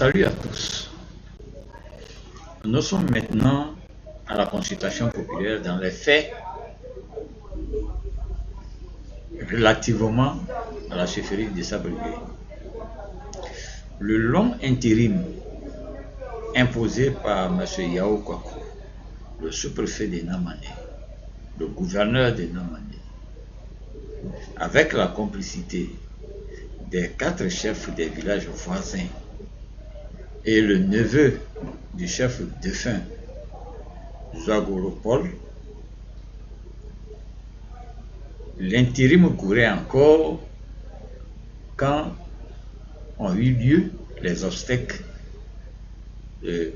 Salut à tous. Nous sommes maintenant à la consultation populaire dans les faits relativement à la chefferie de Sabrigué. Le long intérim imposé par M. Yao Kwaku, le sous-préfet de Namane, le gouverneur de Namane, avec la complicité des 4 chefs des villages voisins et le neveu du chef défunt, Zagoro Paul, l'intérim courait encore quand ont eu lieu les obsèques de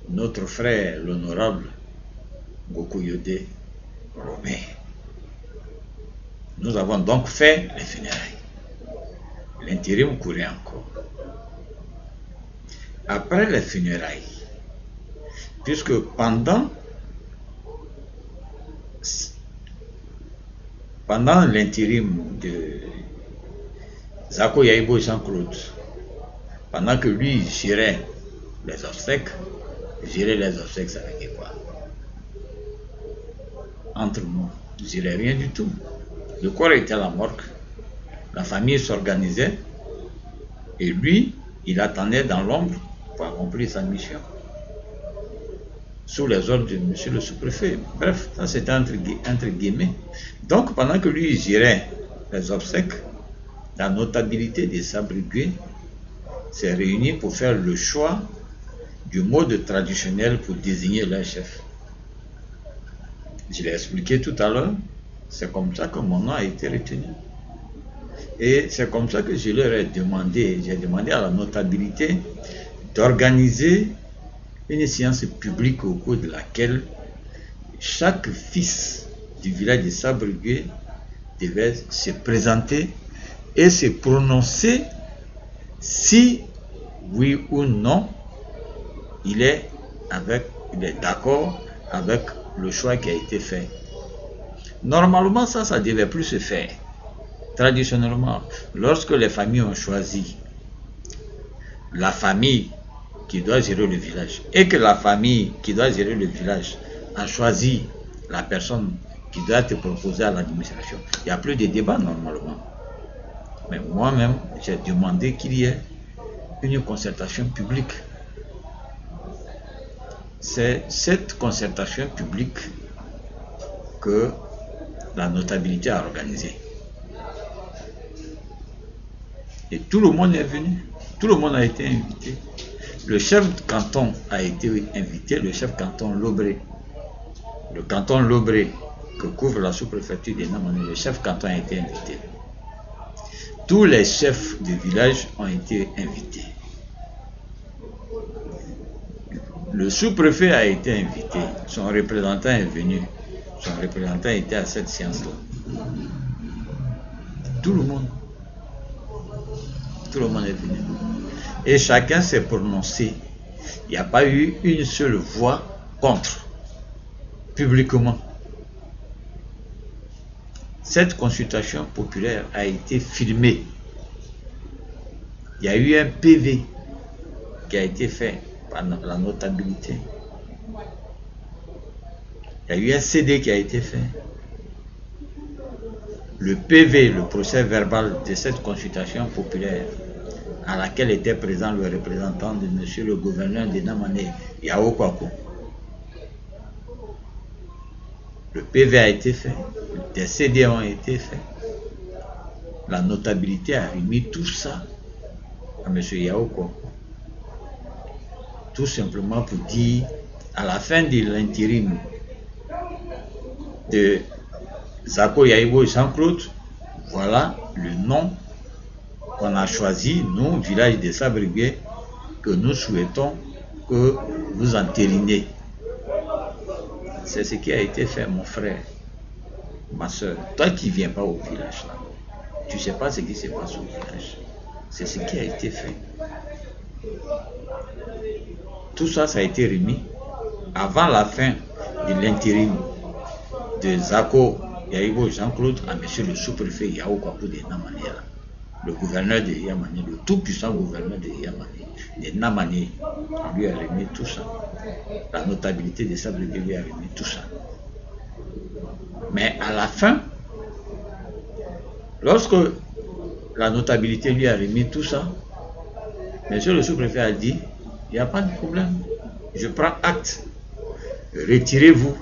notre frère, l'honorable Gokoyode Robert. Nous avons donc fait les funérailles. L'intérim courait encore. Après les funérailles, puisque pendant l'intérim de Zako Yaïbo Jean-Claude, pendant que lui gérait les obsèques, ça veut dire quoi? Entre nous, je ne dirais rien du tout. Le corps était à la morgue, la famille s'organisait, et lui, il attendait dans l'ombre pour accomplir sa mission, sous les ordres de monsieur le sous-préfet. Bref, ça c'était entre guillemets. Donc, pendant que lui gérait les obsèques, la notabilité des Sabrigué s'est réunie pour faire le choix du mode traditionnel pour désigner leur chef. Je l'ai expliqué tout à l'heure, c'est comme ça que mon nom a été retenu. Et c'est comme ça que je leur ai demandé, j'ai demandé à la notabilité d'organiser une séance publique au cours de laquelle chaque fils du village de Sabrigué devait se présenter et se prononcer si, oui ou non, il est d'accord avec le choix qui a été fait. Normalement, ça devait plus se faire. Traditionnellement, lorsque les familles ont choisi la famille qui doit gérer le village et que la famille qui doit gérer le village a choisi la personne qui doit être proposée à l'administration, il n'y a plus de débat normalement. Mais moi-même, j'ai demandé qu'il y ait une concertation publique. C'est cette concertation publique que la notabilité a organisée. Et tout le monde est venu, tout le monde a été invité. Le chef de canton a été invité, le chef canton Lobré. Le canton Lobré que couvre la sous-préfecture de Namane, le chef canton a été invité. Tous les chefs de village ont été invités. Le sous-préfet a été invité, son représentant est venu. Son représentant était à cette séance-là. Tout le monde est venu. Et chacun s'est prononcé. Il n'y a pas eu une seule voix contre, publiquement. Cette consultation populaire a été filmée. Il y a eu un PV qui a été fait par la notabilité. Il y a eu un CD qui a été fait. Le PV, le procès verbal de cette consultation populaire, à laquelle était présent le représentant de monsieur le gouverneur de Namane, Yao Kwaku. Le PV a été fait, des CD ont été faits. La notabilité a remis tout ça à monsieur Yao Kwaku. Tout simplement pour dire, à la fin de l'intérim de Zako Yaïbo Jean-Claude, voilà le nom qu'on a choisi, nous, village de Sabrigué, que nous souhaitons que vous entérinez. C'est ce qui a été fait, mon frère, ma soeur. Toi qui ne viens pas au village, là, tu ne sais pas ce qui se passe au village. C'est ce qui a été fait. Tout ça, ça a été remis avant la fin de l'intérim de Zako Yaïbo Jean-Claude à monsieur le sous-préfet Yao Kwaku de Namane. le gouverneur de Yamani, le tout-puissant gouverneur de Yamani, de Namani, on lui a remis tout ça. La notabilité des Sables-Gueux lui a remis tout ça. Mais à la fin, lorsque la notabilité lui a remis tout ça, monsieur le sous-préfet a dit, il n'y a pas de problème, je prends acte, retirez-vous.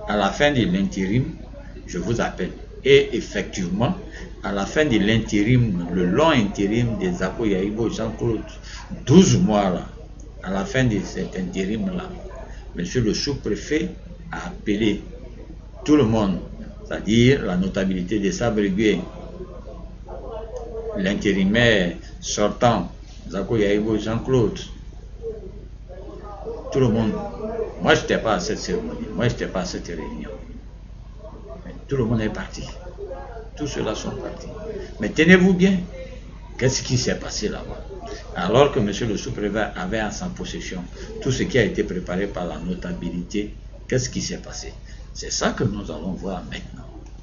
À la fin de l'intérim, je vous appelle. Et effectivement, à la fin de l'intérim, le long intérim des Zako Yahibo Jean-Claude, 12 mois là, à la fin de cet intérim-là, monsieur le sous-préfet a appelé tout le monde, c'est-à-dire la notabilité des Sables-Gueux, l'intérimaire sortant, Zako Yahibo Jean-Claude, tout le monde. Moi, je n'étais pas à cette cérémonie, moi, je n'étais pas à cette réunion. Mais tout le monde est parti. Tous ceux-là sont partis. Mais tenez-vous bien, qu'est-ce qui s'est passé là-bas? Alors que monsieur le sous-préfet avait en sa possession tout ce qui a été préparé par la notabilité, qu'est-ce qui s'est passé? C'est ça que nous allons voir maintenant.